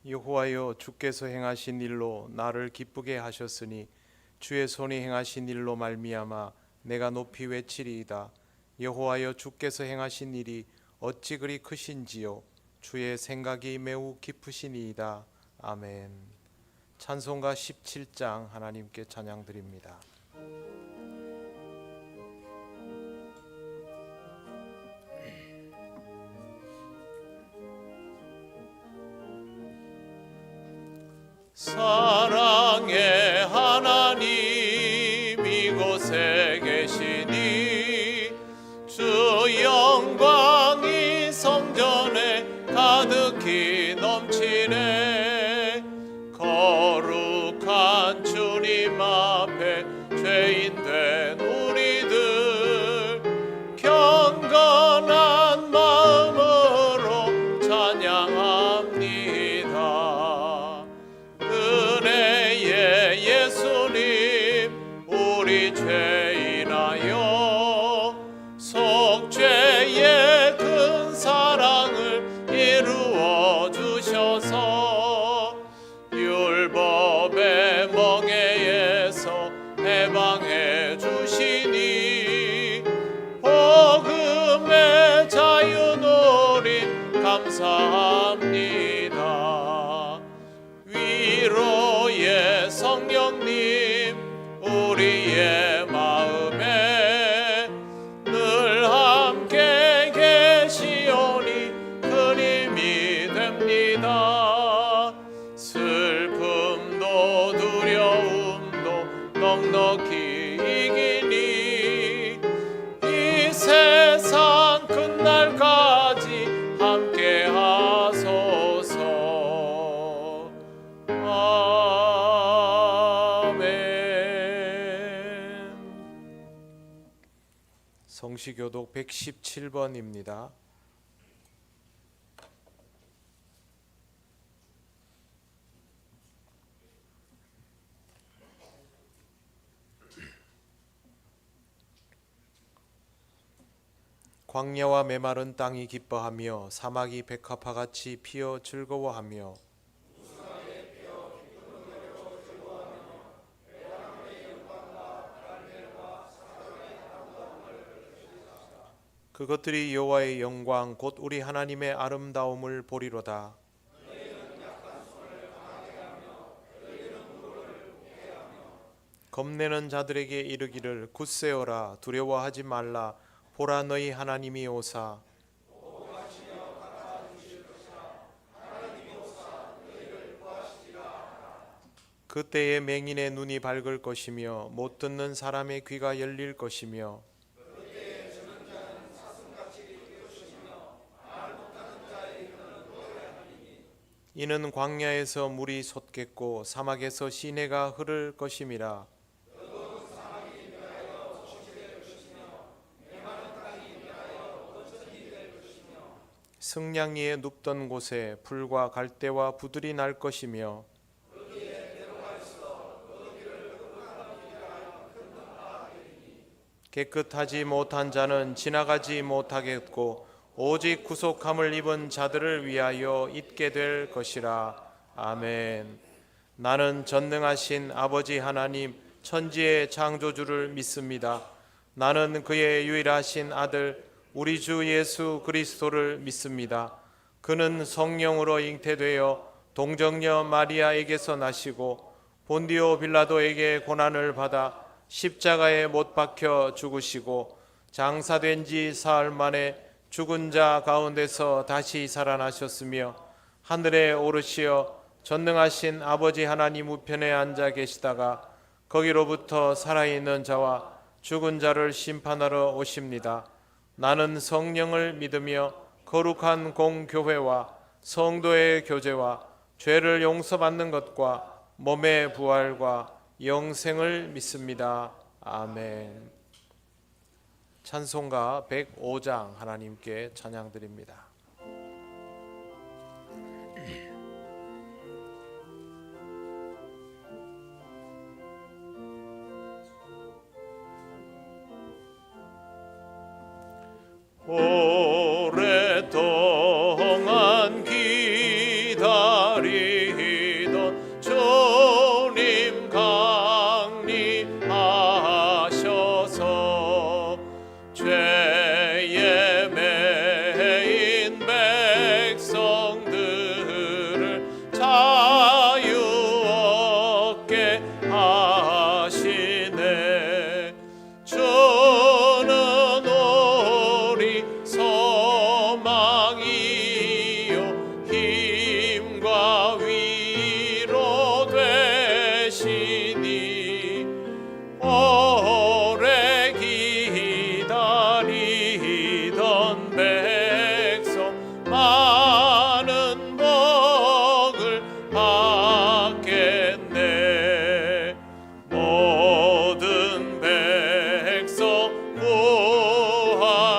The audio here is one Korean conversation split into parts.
여호와여, 주께서 행하신 일로 나를 기쁘게 하셨으니 주의 손이 행하신 일로 말미암아 내가 높이 외치리이다. 여호와여, 주께서 행하신 일이 어찌 그리 크신지요. 주의 생각이 매우 깊으시니이다. 아멘. 찬송가 17장 하나님께 찬양드립니다. 사랑의 하나님 이곳에 계시니 주 영광이 성전에 가득히 넘치네. 거룩한 주님 앞에 죄인된 우리들 경건한 마음으로 찬양합니다. 은혜의 예수님 우리 죄인하여 속죄의 큰 사랑을 이루어 주셔서 율법의 멍에에서 해방해 주시니 복음의 자유 누림 감사합니다. 위로의 성령님 우리의 마음에 늘 함께 계시오니 큰 힘이 됩니다. 슬픔도 두려움도 넉넉히 이기니 이 세상 끝날까지 함께 하소서. 아멘. 성시교독 117번입니다. 광야와 메마른 땅이 기뻐하며 사막이 백합화같이 피어 즐거워하며 그것들이 여호와의 영광 곧 우리 하나님의 아름다움을 보리로다. 겁내는 자들에게 이르기를 굳세어라, 두려워하지 말라. 보라, 너희 하나님이 오사. 그때에 맹인의 눈이 밝을 것이며 못 듣는 사람의 귀가 열릴 것이며 이는 광야에서 물이 솟겠고 사막에서 시내가 흐를 것임이라. 승냥이에 눕던 곳에 풀과 갈대와 부들이 날 것이며 깨끗하지 못한 자는 지나가지 못하겠고 오직 구속함을 입은 자들을 위하여 있게 될 것이라. 아멘. 나는 전능하신 아버지 하나님 천지의 창조주를 믿습니다. 나는 그의 유일하신 아들 우리 주 예수 그리스도를 믿습니다. 그는 성령으로 잉태되어 동정녀 마리아에게서 나시고 본디오 빌라도에게 고난을 받아 십자가에 못 박혀 죽으시고 장사된 지 사흘 만에 죽은 자 가운데서 다시 살아나셨으며 하늘에 오르시어 전능하신 아버지 하나님 우편에 앉아 계시다가 거기로부터 살아있는 자와 죽은 자를 심판하러 오십니다. 나는 성령을 믿으며 거룩한 공교회와 성도의 교제와 죄를 용서받는 것과 몸의 부활과 영생을 믿습니다. 아멘. 찬송가 105장 하나님께 찬양드립니다. 오랫동안 기다린 소망이요 힘과 위로 되시니 오래 기다리던 백성 많은 복을 받겠네. 모든 백성 구하려고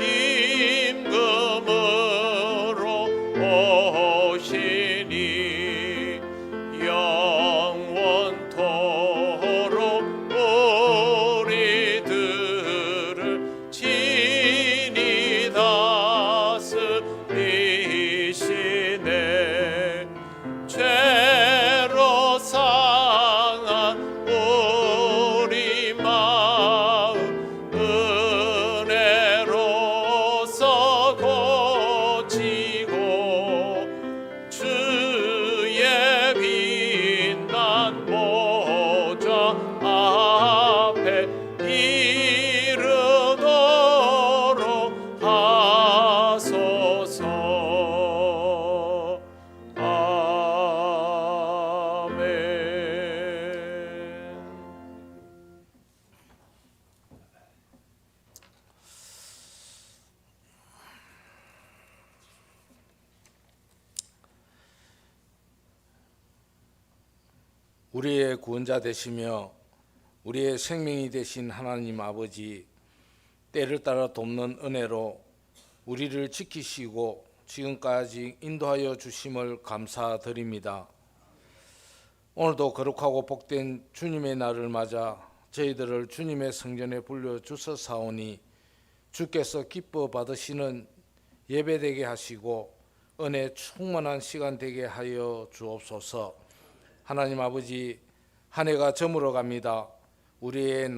임금으로 오시니 영원토록 우리들을 친히 다스리시네. 죄로 상한 우리 마음 은혜로서 고치고 주의 빛난 보좌 앞에 이르도록 하소서. 아멘. 우리의 구원자 되시며 우리의 생명이 되신 하나님 아버지, 때를 따라 돕는 은혜로 우리를 지키시고 지금까지 인도하여 주심을 감사드립니다. 오늘도 거룩하고 복된 주님의 날을 맞아 저희들을 주님의 성전에 불러주셨사오니 주께서 기뻐 받으시는 예배되게 하시고 은혜 충만한 시간 되게 하여 주옵소서. 하나님 아버지, 한 해가 저물어 갑니다. 우리의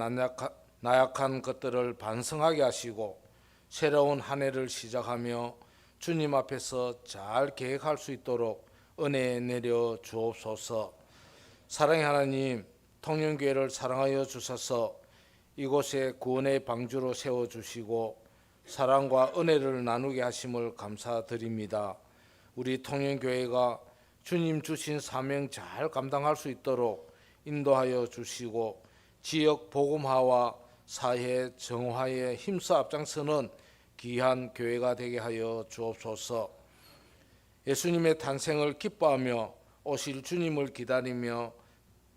나약한 것들을 반성하게 하시고 새로운 한 해를 시작하며 주님 앞에서 잘 계획할 수 있도록 은혜 내려 주옵소서. 사랑의 하나님, 통영교회를 사랑하여 주셔서 이곳에 구원의 방주로 세워주시고 사랑과 은혜를 나누게 하심을 감사드립니다. 우리 통영교회가 주님 주신 사명 잘 감당할 수 있도록 인도하여 주시고 지역 복음화와 사회 정화에 힘써 앞장서는 귀한 교회가 되게 하여 주옵소서. 예수님의 탄생을 기뻐하며 오실 주님을 기다리며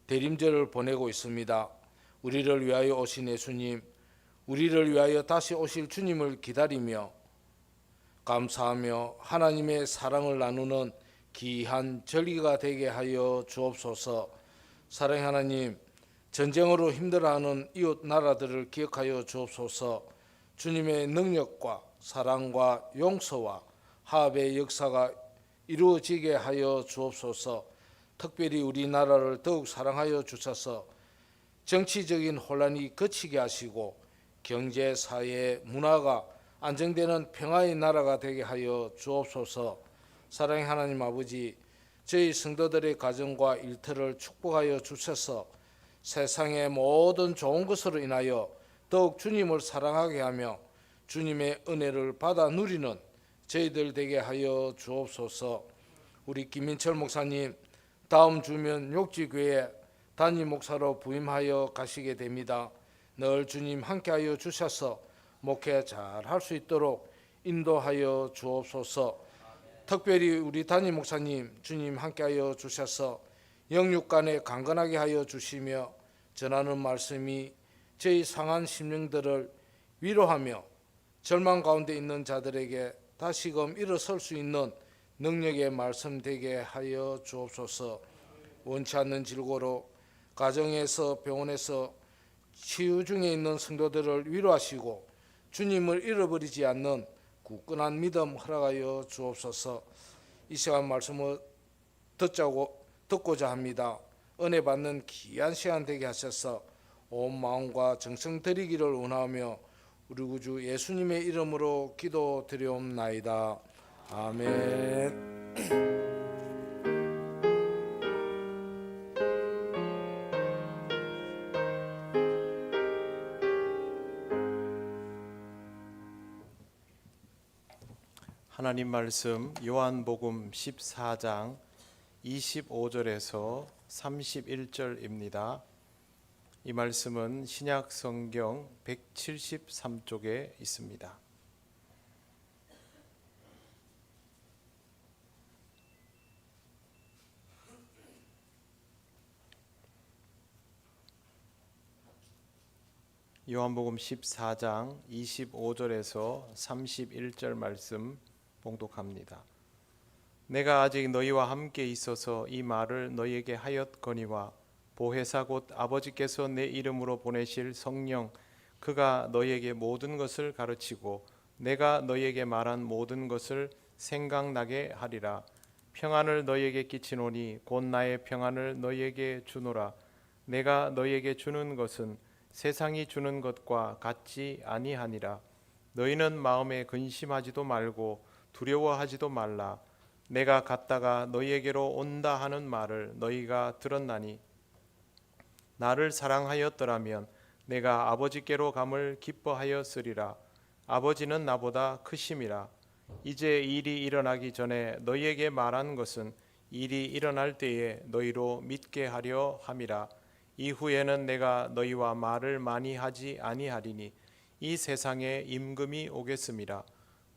대림절을 보내고 있습니다. 우리를 위하여 오신 예수님, 우리를 위하여 다시 오실 주님을 기다리며 감사하며 하나님의 사랑을 나누는 귀한 절기가 되게 하여 주옵소서. 사랑의 하나님, 전쟁으로 힘들어하는 이웃 나라들을 기억하여 주옵소서. 주님의 능력과 사랑과 용서와 화합의 역사가 이루어지게 하여 주옵소서. 특별히 우리나라를 더욱 사랑하여 주셔서 정치적인 혼란이 그치게 하시고 경제, 사회, 문화가 안정되는 평화의 나라가 되게 하여 주옵소서. 사랑의 하나님 아버지, 저희 성도들의 가정과 일터를 축복하여 주셔서 세상의 모든 좋은 것으로 인하여 더욱 주님을 사랑하게 하며 주님의 은혜를 받아 누리는 저희들 되게 하여 주옵소서. 우리 김민철 목사님, 다음 주면 욕지교회 담임 목사로 부임하여 가시게 됩니다. 늘 주님 함께하여 주셔서 목회 잘 할 수 있도록 인도하여 주옵소서. 특별히 우리 담임 목사님, 주님 함께하여 주셔서 영육간에 강건하게 하여 주시며 전하는 말씀이 저희 상한 심령들을 위로하며 절망 가운데 있는 자들에게 다시금 일어설 수 있는 능력의 말씀 되게 하여 주옵소서. 원치 않는 질고로 가정에서 병원에서 치유 중에 있는 성도들을 위로하시고 주님을 잃어버리지 않는 굳건한 믿음 허락하여 주옵소서. 이 시간 말씀을 듣고자 합니다. 은혜 받는 귀한 시간 되게 하셔서 온 마음과 정성 드리기를 원하며 우리 구주 예수님의 이름으로 기도드리옵나이다. 아멘. 하나님 말씀 요한복음 14장 25절에서 31절입니다. 이 말씀은 신약 성경 173쪽에 있습니다. 요한복음 14장 25절에서 31절 말씀 봉독합니다. 내가 아직 너희와 함께 있어서 이 말을 너희에게 하였거니와 보혜사 곧 아버지께서 내 이름으로 보내실 성령 그가 너희에게 모든 것을 가르치고 내가 너희에게 말한 모든 것을 생각나게 하리라. 평안을 너희에게 끼치노니 곧 나의 평안을 너희에게 주노라. 내가 너희에게 주는 것은 세상이 주는 것과 같지 아니하니라. 너희는 마음에 근심하지도 말고 두려워하지도 말라. 내가 갔다가 너희에게로 온다 하는 말을 너희가 들었나니 나를 사랑하였더라면 내가 아버지께로 감을 기뻐하였으리라. 아버지는 나보다 크심이라. 이제 일이 일어나기 전에 너희에게 말한 것은 일이 일어날 때에 너희로 믿게 하려 함이라. 이후에는 내가 너희와 말을 많이 하지 아니하리니 이 세상에 임금이 오겠음이라.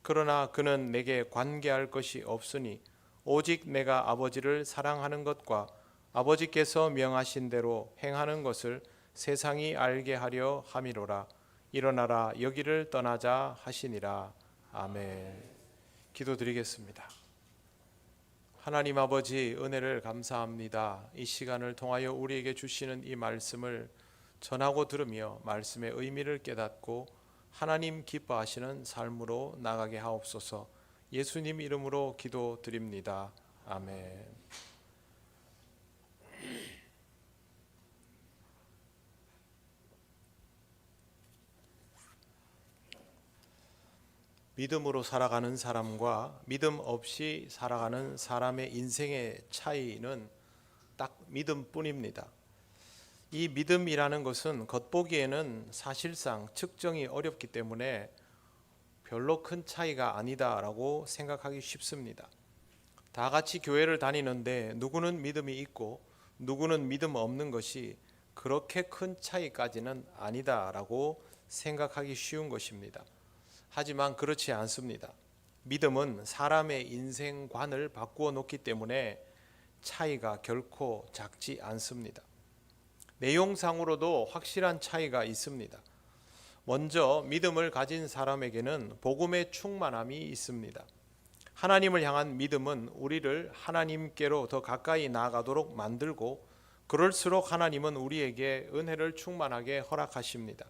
그러나 그는 내게 관계할 것이 없으니 오직 내가 아버지를 사랑하는 것과 아버지께서 명하신 대로 행하는 것을 세상이 알게 하려 함이로라. 일어나라 여기를 떠나자 하시니라. 아멘. 기도드리겠습니다. 하나님 아버지 은혜를 감사합니다. 이 시간을 통하여 우리에게 주시는 이 말씀을 전하고 들으며 말씀의 의미를 깨닫고 하나님 기뻐하시는 삶으로 나가게 하옵소서. 예수님 이름으로 기도드립니다. 아멘. 믿음으로 살아가는 사람과 믿음 없이 살아가는 사람의 인생의 차이는 딱 믿음뿐입니다. 이 믿음이라는 것은 겉보기에는 사실상 측정이 어렵기 때문에 별로 큰 차이가 아니다라고 생각하기 쉽습니다. 다 같이 교회를 다니는데 누구는 믿음이 있고 누구는 믿음 없는 것이 그렇게 큰 차이까지는 아니다라고 생각하기 쉬운 것입니다. 하지만 그렇지 않습니다. 믿음은 사람의 인생관을 바꾸어 놓기 때문에 차이가 결코 작지 않습니다. 내용상으로도 확실한 차이가 있습니다. 먼저 믿음을 가진 사람에게는 복음의 충만함이 있습니다. 하나님을 향한 믿음은 우리를 하나님께로 더 가까이 나아가도록 만들고 그럴수록 하나님은 우리에게 은혜를 충만하게 허락하십니다.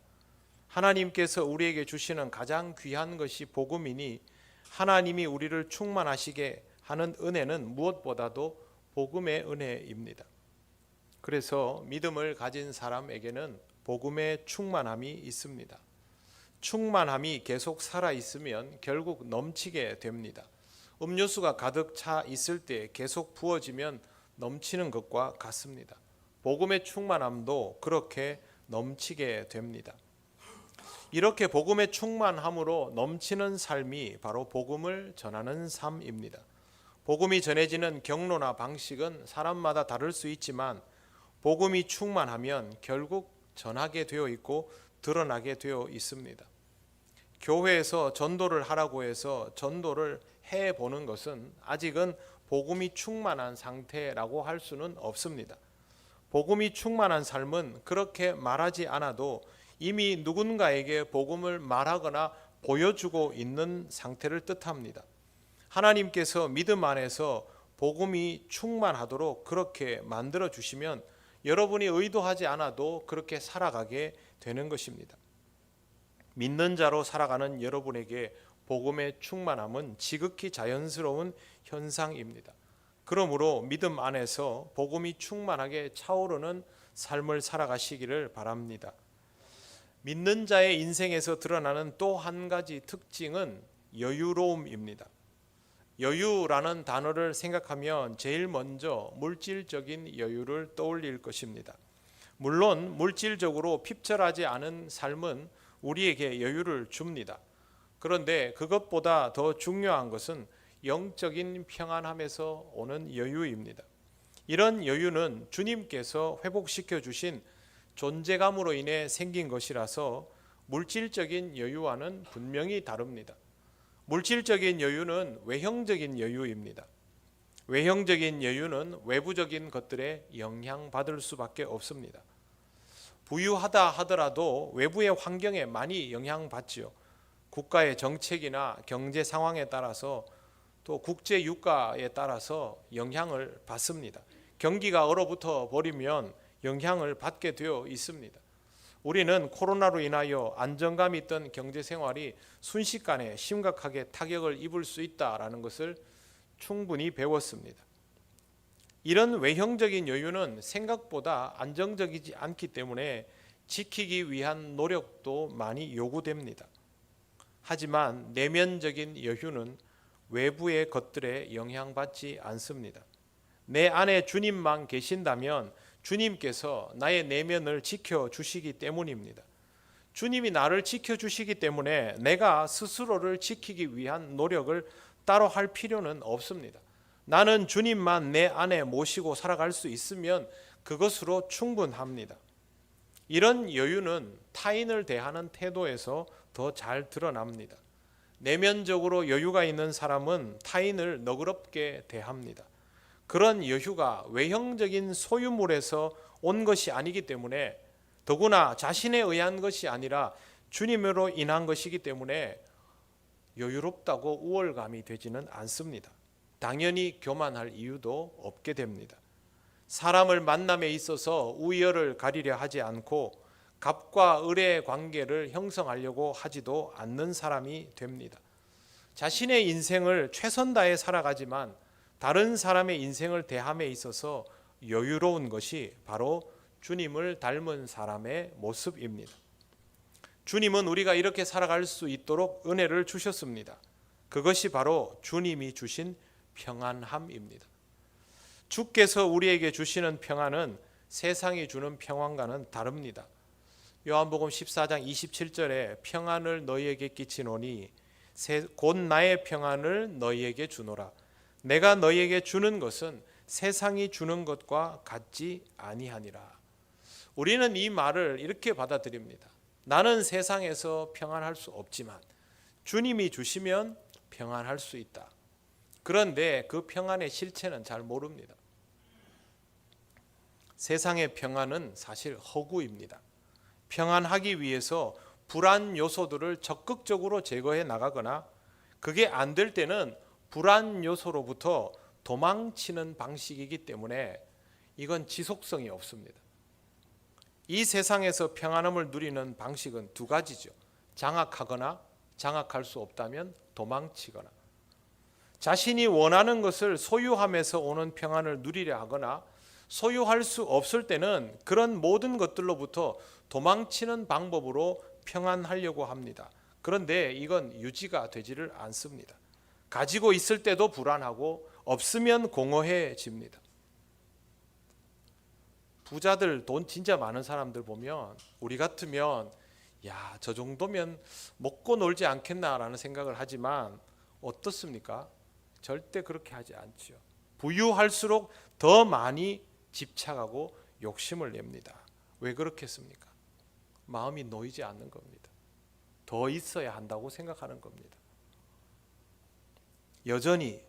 하나님께서 우리에게 주시는 가장 귀한 것이 복음이니 하나님이 우리를 충만하시게 하는 은혜는 무엇보다도 복음의 은혜입니다. 그래서 믿음을 가진 사람에게는 복음의 충만함이 있습니다. 충만함이 계속 살아 있으면 결국 넘치게 됩니다. 음료수가 가득 차 있을 때 계속 부어지면 넘치는 것과 같습니다. 복음의 충만함도 그렇게 넘치게 됩니다. 이렇게 복음의 충만함으로 넘치는 삶이 바로 복음을 전하는 삶입니다. 복음이 전해지는 경로나 방식은 사람마다 다를 수 있지만 복음이 충만하면 결국 전하게 되어 있고 드러나게 되어 있습니다. 교회에서 전도를 하라고 해서 전도를 해보는 것은 아직은 복음이 충만한 상태라고 할 수는 없습니다. 복음이 충만한 삶은 그렇게 말하지 않아도 이미 누군가에게 복음을 말하거나 보여주고 있는 상태를 뜻합니다. 하나님께서 믿음 안에서 복음이 충만하도록 그렇게 만들어 주시면 여러분이 의도하지 않아도 그렇게 살아가게 되는 것입니다. 믿는 자로 살아가는 여러분에게 복음의 충만함은 지극히 자연스러운 현상입니다. 그러므로 믿음 안에서 복음이 충만하게 차오르는 삶을 살아가시기를 바랍니다. 믿는 자의 인생에서 드러나는 또 한 가지 특징은 여유로움입니다. 여유라는 단어를 생각하면 제일 먼저 물질적인 여유를 떠올릴 것입니다. 물론 물질적으로 핍절하지 않은 삶은 우리에게 여유를 줍니다. 그런데 그것보다 더 중요한 것은 영적인 평안함에서 오는 여유입니다. 이런 여유는 주님께서 회복시켜 주신 존재감으로 인해 생긴 것이라서 물질적인 여유와는 분명히 다릅니다. 물질적인 여유는 외형적인 여유입니다. 외형적인 여유는 외부적인 것들에 영향받을 수밖에 없습니다. 부유하다 하더라도 외부의 환경에 많이 영향받지요. 국가의 정책이나 경제 상황에 따라서 또 국제 유가에 따라서 영향을 받습니다. 경기가 얼어붙어 버리면 영향을 받게 되어 있습니다. 우리는 코로나로 인하여 안정감이 있던 경제 생활이 순식간에 심각하게 타격을 입을 수 있다라는 것을 충분히 배웠습니다. 이런 외형적인 여유는 생각보다 안정적이지 않기 때문에 지키기 위한 노력도 많이 요구됩니다. 하지만 내면적인 여유는 외부의 것들에 영향받지 않습니다. 내 안에 주님만 계신다면 주님께서 나의 내면을 지켜주시기 때문입니다. 주님이 나를 지켜주시기 때문에 내가 스스로를 지키기 위한 노력을 따로 할 필요는 없습니다. 나는 주님만 내 안에 모시고 살아갈 수 있으면 그것으로 충분합니다. 이런 여유는 타인을 대하는 태도에서 더 잘 드러납니다. 내면적으로 여유가 있는 사람은 타인을 너그럽게 대합니다. 그런 여유가 외형적인 소유물에서 온 것이 아니기 때문에 더구나 자신에 의한 것이 아니라 주님으로 인한 것이기 때문에 여유롭다고 우월감이 되지는 않습니다. 당연히 교만할 이유도 없게 됩니다. 사람을 만남에 있어서 우열을 가리려 하지 않고 갑과 을의 관계를 형성하려고 하지도 않는 사람이 됩니다. 자신의 인생을 최선 다해 살아가지만 다른 사람의 인생을 대함에 있어서 여유로운 것이 바로 주님을 닮은 사람의 모습입니다. 주님은 우리가 이렇게 살아갈 수 있도록 은혜를 주셨습니다. 그것이 바로 주님이 주신 평안함입니다. 주께서 우리에게 주시는 평안은 세상이 주는 평안과는 다릅니다. 요한복음 14장 27절에 평안을 너희에게 끼치노니 곧 나의 평안을 너희에게 주노라. 내가 너희에게 주는 것은 세상이 주는 것과 같지 아니하니라. 우리는 이 말을 이렇게 받아들입니다. 나는 세상에서 평안할 수 없지만 주님이 주시면 평안할 수 있다. 그런데 그 평안의 실체는 잘 모릅니다. 세상의 평안은 사실 허구입니다. 평안하기 위해서 불안 요소들을 적극적으로 제거해 나가거나 그게 안 될 때는 불안 요소로부터 도망치는 방식이기 때문에 이건 지속성이 없습니다. 이 세상에서 평안함을 누리는 방식은 두 가지죠. 장악하거나 장악할 수 없다면 도망치거나. 자신이 원하는 것을 소유하면서 오는 평안을 누리려 하거나 소유할 수 없을 때는 그런 모든 것들로부터 도망치는 방법으로 평안하려고 합니다. 그런데 이건 유지가 되지를 않습니다. 가지고 있을 때도 불안하고 없으면 공허해집니다. 부자들, 돈 진짜 많은 사람들 보면 우리 같으면 야, 저 정도면 먹고 놀지 않겠나라는 생각을 하지만 어떻습니까? 절대 그렇게 하지 않죠. 부유할수록 더 많이 집착하고 욕심을 냅니다. 왜 그렇겠습니까? 마음이 놓이지 않는 겁니다. 더 있어야 한다고 생각하는 겁니다. 여전히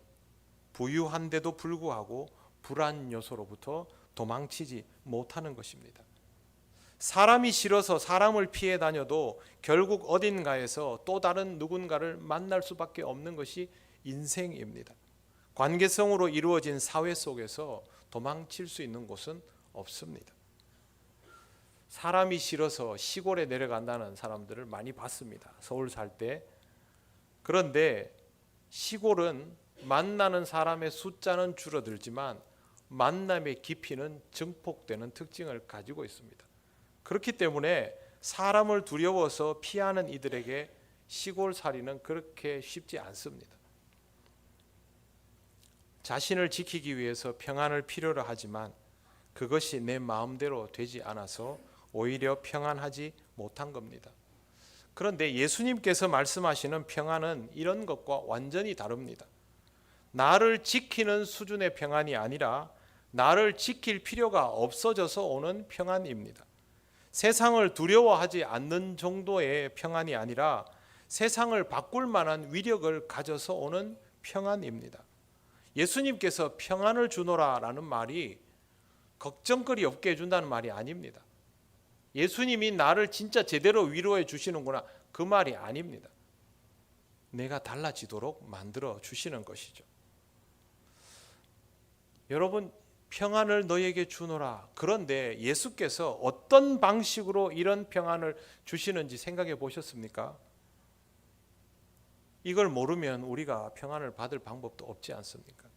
부유한데도 불구하고 불안 요소로부터 도망치지 못하는 것입니다. 사람이 싫어서 사람을 피해 다녀도 결국 어딘가에서 또 다른 누군가를 만날 수밖에 없는 것이 인생입니다. 관계성으로 이루어진 사회 속에서 도망칠 수 있는 곳은 없습니다. 사람이 싫어서 시골에 내려간다는 사람들을 많이 봤습니다. 서울 살 때. 그런데 시골은 만나는 사람의 숫자는 줄어들지만 만남의 깊이는 증폭되는 특징을 가지고 있습니다. 그렇기 때문에 사람을 두려워서 피하는 이들에게 시골살이는 그렇게 쉽지 않습니다. 자신을 지키기 위해서 평안을 필요로 하지만 그것이 내 마음대로 되지 않아서 오히려 평안하지 못한 겁니다. 그런데 예수님께서 말씀하시는 평안은 이런 것과 완전히 다릅니다. 나를 지키는 수준의 평안이 아니라 나를 지킬 필요가 없어져서 오는 평안입니다. 세상을 두려워하지 않는 정도의 평안이 아니라 세상을 바꿀 만한 위력을 가져서 오는 평안입니다. 예수님께서 평안을 주노라라는 말이 걱정거리 없게 해준다는 말이 아닙니다. 예수님이 나를 진짜 제대로 위로해 주시는구나, 그 말이 아닙니다. 내가 달라지도록 만들어 주시는 것이죠. 여러분, 평안을 너에게 주노라. 그런데 예수께서 어떤 방식으로 이런 평안을 주시는지 생각해 보셨습니까? 이걸 모르면 우리가 평안을 받을 방법도 없지 않습니까?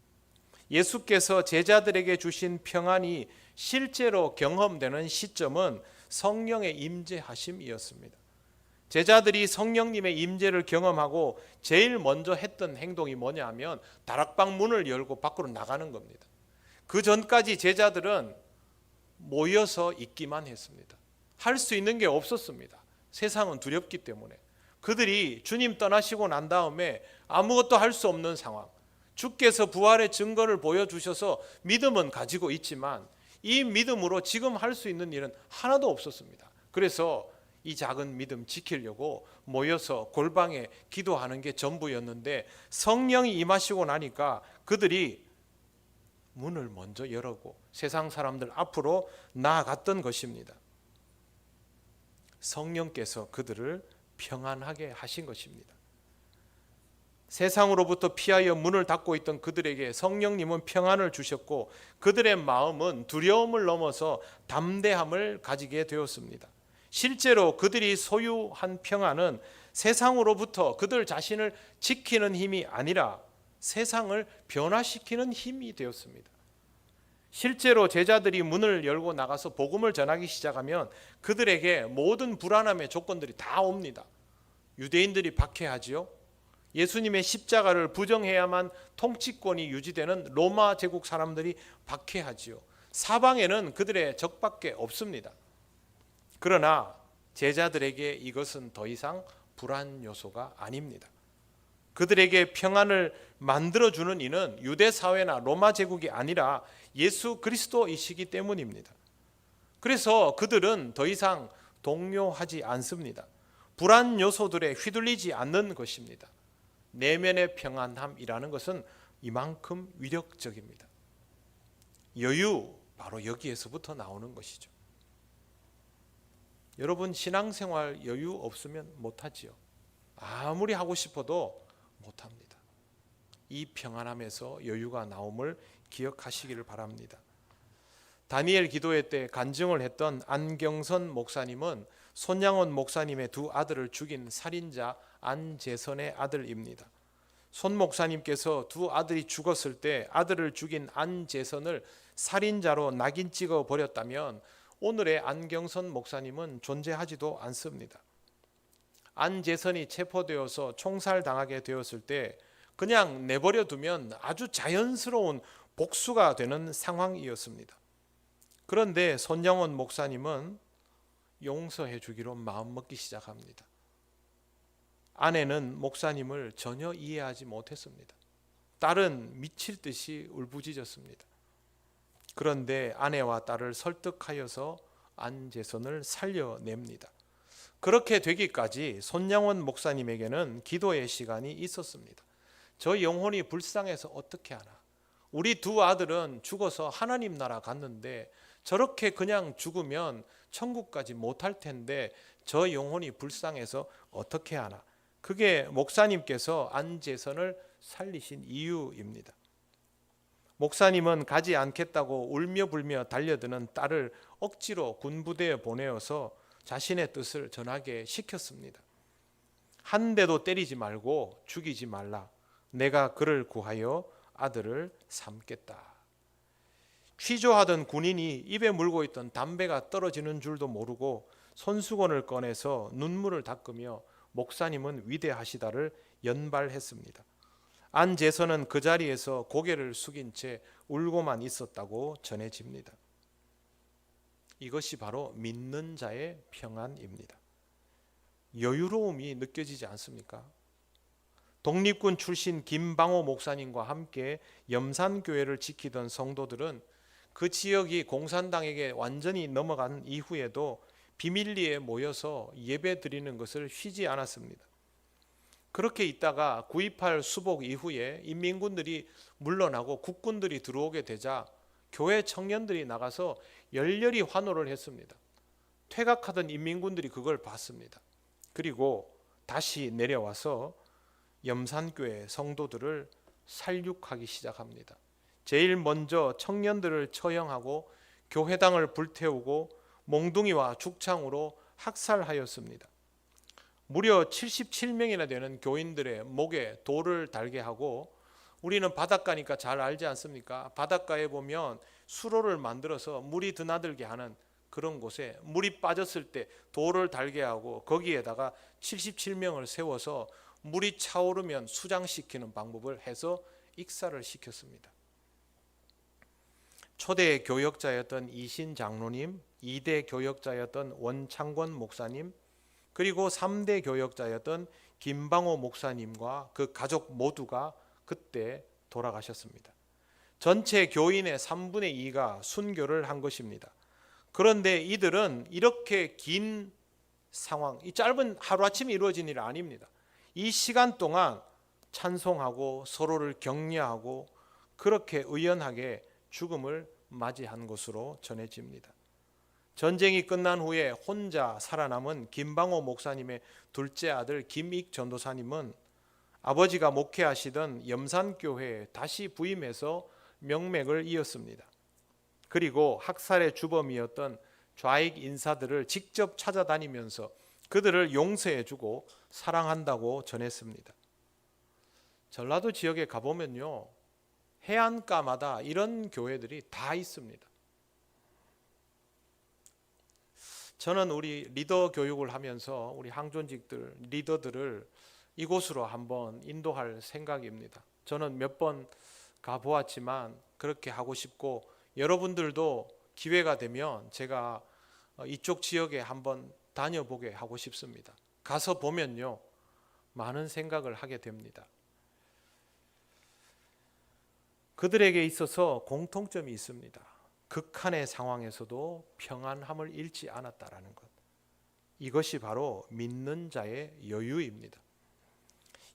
예수께서 제자들에게 주신 평안이 실제로 경험되는 시점은 성령의 임재하심이었습니다. 제자들이 성령님의 임재를 경험하고 제일 먼저 했던 행동이 뭐냐면 다락방 문을 열고 밖으로 나가는 겁니다. 그 전까지 제자들은 모여서 있기만 했습니다. 할 수 있는 게 없었습니다. 세상은 두렵기 때문에. 그들이 주님 떠나시고 난 다음에 아무것도 할 수 없는 상황, 주께서 부활의 증거를 보여주셔서 믿음은 가지고 있지만 이 믿음으로 지금 할 수 있는 일은 하나도 없었습니다. 그래서 이 작은 믿음 지키려고 모여서 골방에 기도하는 게 전부였는데 성령이 임하시고 나니까 그들이 문을 먼저 열고 세상 사람들 앞으로 나아갔던 것입니다. 성령께서 그들을 평안하게 하신 것입니다. 세상으로부터 피하여 문을 닫고 있던 그들에게 성령님은 평안을 주셨고 그들의 마음은 두려움을 넘어서 담대함을 가지게 되었습니다. 실제로 그들이 소유한 평안은 세상으로부터 그들 자신을 지키는 힘이 아니라 세상을 변화시키는 힘이 되었습니다. 실제로 제자들이 문을 열고 나가서 복음을 전하기 시작하면 그들에게 모든 불안함의 조건들이 다 옵니다. 유대인들이 박해하지요. 예수님의 십자가를 부정해야만 통치권이 유지되는 로마 제국 사람들이 박해하지요. 사방에는 그들의 적밖에 없습니다. 그러나 제자들에게 이것은 더 이상 불안 요소가 아닙니다. 그들에게 평안을 만들어주는 이는 유대 사회나 로마 제국이 아니라 예수 그리스도이시기 때문입니다. 그래서 그들은 더 이상 동요하지 않습니다. 불안 요소들에 휘둘리지 않는 것입니다. 내면의 평안함이라는 것은 이만큼 위력적입니다. 여유, 바로 여기에서부터 나오는 것이죠. 여러분, 신앙생활 여유 없으면 못하지요. 아무리 하고 싶어도 못합니다. 이 평안함에서 여유가 나옴을 기억하시기를 바랍니다. 다니엘 기도회 때 간증을 했던 안경선 목사님은 손양원 목사님의 두 아들을 죽인 살인자 안재선의 아들입니다. 손 목사님께서 두 아들이 죽었을 때 아들을 죽인 안재선을 살인자로 낙인 찍어 버렸다면 오늘의 안경선 목사님은 존재하지도 않습니다. 안재선이 체포되어서 총살당하게 되었을 때 그냥 내버려 두면 아주 자연스러운 복수가 되는 상황이었습니다. 그런데 손양원 목사님은 용서해 주기로 마음먹기 시작합니다. 아내는 목사님을 전혀 이해하지 못했습니다. 딸은 미칠 듯이 울부짖었습니다. 그런데 아내와 딸을 설득하여서 안재선을 살려냅니다. 그렇게 되기까지 손양원 목사님에게는 기도의 시간이 있었습니다. 저 영혼이 불쌍해서 어떻게 하나? 우리 두 아들은 죽어서 하나님 나라 갔는데 저렇게 그냥 죽으면 천국까지 못할 텐데 저 영혼이 불쌍해서 어떻게 하나? 그게 목사님께서 안재선을 살리신 이유입니다. 목사님은 가지 않겠다고 울며 불며 달려드는 딸을 억지로 군부대에 보내어서 자신의 뜻을 전하게 시켰습니다. 한 대도 때리지 말고 죽이지 말라. 내가 그를 구하여 아들을 삼겠다. 취조하던 군인이 입에 물고 있던 담배가 떨어지는 줄도 모르고 손수건을 꺼내서 눈물을 닦으며 목사님은 위대하시다를 연발했습니다. 안재선은 그 자리에서 고개를 숙인 채 울고만 있었다고 전해집니다. 이것이 바로 믿는 자의 평안입니다. 여유로움이 느껴지지 않습니까? 독립군 출신 김방호 목사님과 함께 염산교회를 지키던 성도들은 그 지역이 공산당에게 완전히 넘어간 이후에도 비밀리에 모여서 예배 드리는 것을 쉬지 않았습니다. 그렇게 있다가 9.28 수복 이후에 인민군들이 물러나고 국군들이 들어오게 되자 교회 청년들이 나가서 열렬히 환호를 했습니다. 퇴각하던 인민군들이 그걸 봤습니다. 그리고 다시 내려와서 염산교회 성도들을 살육하기 시작합니다. 제일 먼저 청년들을 처형하고 교회당을 불태우고 몽둥이와 죽창으로 학살하였습니다. 무려 77명이나 되는 교인들의 목에 돌을 달게 하고, 우리는 바닷가니까 잘 알지 않습니까? 바닷가에 보면 수로를 만들어서 물이 드나들게 하는 그런 곳에 물이 빠졌을 때 돌을 달게 하고 거기에다가 77명을 세워서 물이 차오르면 수장시키는 방법을 해서 익사를 시켰습니다. 초대 교역자였던 이신 장로님, 2대 교역자였던 원창권 목사님, 그리고 3대 교역자였던 김방호 목사님과 그 가족 모두가 그때 돌아가셨습니다. 전체 교인의 3분의 2가 순교를 한 것입니다. 그런데 이들은 이렇게 긴 상황, 이 짧은 하루아침에 이루어진 일 아닙니다. 이 시간 동안 찬송하고 서로를 격려하고 그렇게 의연하게 죽음을 맞이한 것으로 전해집니다. 전쟁이 끝난 후에 혼자 살아남은 김방호 목사님의 둘째 아들 김익 전도사님은 아버지가 목회하시던 염산교회에 다시 부임해서 명맥을 이었습니다. 그리고 학살의 주범이었던 좌익 인사들을 직접 찾아다니면서 그들을 용서해주고 사랑한다고 전했습니다. 전라도 지역에 가보면요, 해안가마다 이런 교회들이 다 있습니다. 저는 우리 리더 교육을 하면서 우리 항존직들, 리더들을 이곳으로 한번 인도할 생각입니다. 저는 몇 번 가보았지만 그렇게 하고 싶고, 여러분들도 기회가 되면 제가 이쪽 지역에 한번 다녀보게 하고 싶습니다. 가서 보면요, 많은 생각을 하게 됩니다. 그들에게 있어서 공통점이 있습니다. 극한의 상황에서도 평안함을 잃지 않았다라는 것. 이것이 바로 믿는 자의 여유입니다.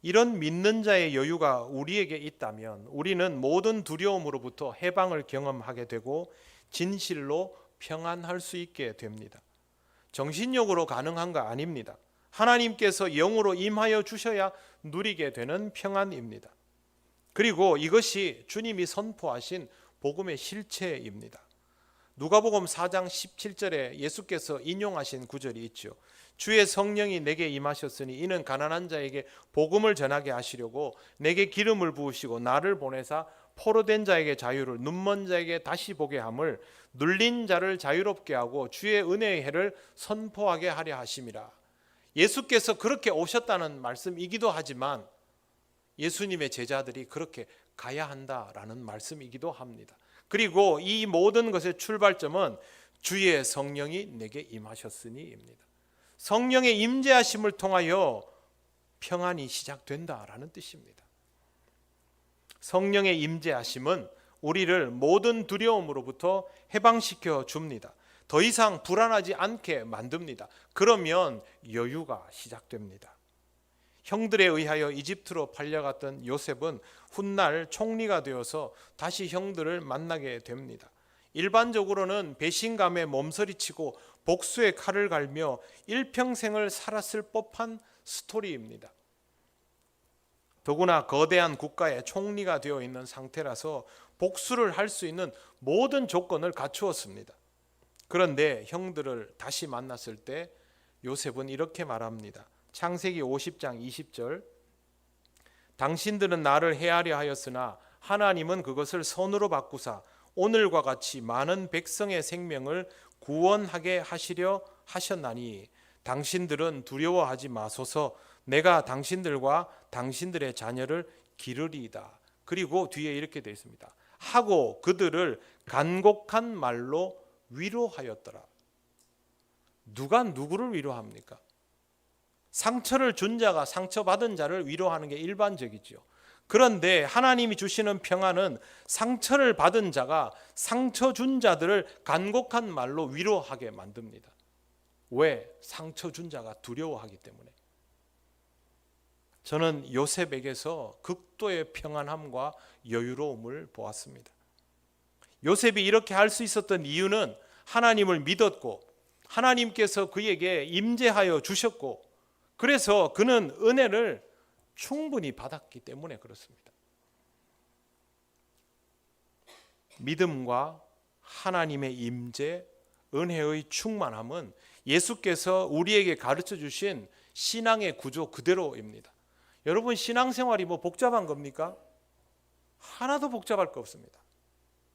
이런 믿는 자의 여유가 우리에게 있다면 우리는 모든 두려움으로부터 해방을 경험하게 되고 진실로 평안할 수 있게 됩니다. 정신력으로 가능한 거 아닙니다. 하나님께서 영으로 임하여 주셔야 누리게 되는 평안입니다. 그리고 이것이 주님이 선포하신 복음의 실체입니다. 누가복음 4장 17절에 예수께서 인용하신 구절이 있죠. 주의 성령이 내게 임하셨으니 이는 가난한 자에게 복음을 전하게 하시려고 내게 기름을 부으시고 나를 보내사 포로된 자에게 자유를, 눈먼 자에게 다시 보게 함을, 눌린 자를 자유롭게 하고 주의 은혜의 해를 선포하게 하려 하심이라. 예수께서 그렇게 오셨다는 말씀이기도 하지만 예수님의 제자들이 그렇게 가야 한다라는 말씀이기도 합니다. 그리고 이 모든 것의 출발점은 주의 성령이 내게 임하셨으니입니다. 성령의 임재하심을 통하여 평안이 시작된다라는 뜻입니다. 성령의 임재하심은 우리를 모든 두려움으로부터 해방시켜 줍니다. 더 이상 불안하지 않게 만듭니다. 그러면 여유가 시작됩니다. 형들에 의하여 이집트로 팔려갔던 요셉은 훗날 총리가 되어서 다시 형들을 만나게 됩니다. 일반적으로는 배신감에 몸서리치고 복수의 칼을 갈며 일평생을 살았을 법한 스토리입니다. 더구나 거대한 국가의 총리가 되어 있는 상태라서 복수를 할 수 있는 모든 조건을 갖추었습니다. 그런데 형들을 다시 만났을 때 요셉은 이렇게 말합니다. 창세기 50장 20절, 당신들은 나를 해하려 하였으나 하나님은 그것을 선으로 바꾸사 오늘과 같이 많은 백성의 생명을 구원하게 하시려 하셨나니 당신들은 두려워하지 마소서. 내가 당신들과 당신들의 자녀를 기르리이다. 그리고 뒤에 이렇게 되어 있습니다. 하고 그들을 간곡한 말로 위로하였더라. 누가 누구를 위로합니까? 상처를 준 자가 상처받은 자를 위로하는 게 일반적이죠. 그런데 하나님이 주시는 평안은 상처를 받은 자가 상처 준 자들을 간곡한 말로 위로하게 만듭니다. 왜? 상처 준 자가 두려워하기 때문에. 저는 요셉에게서 극도의 평안함과 여유로움을 보았습니다. 요셉이 이렇게 할 수 있었던 이유는 하나님을 믿었고 하나님께서 그에게 임재하여 주셨고 그래서 그는 은혜를 충분히 받았기 때문에 그렇습니다. 믿음과 하나님의 임재, 은혜의 충만함은 예수께서 우리에게 가르쳐 주신 신앙의 구조 그대로입니다. 여러분, 신앙생활이 뭐 복잡한 겁니까? 하나도 복잡할 거 없습니다.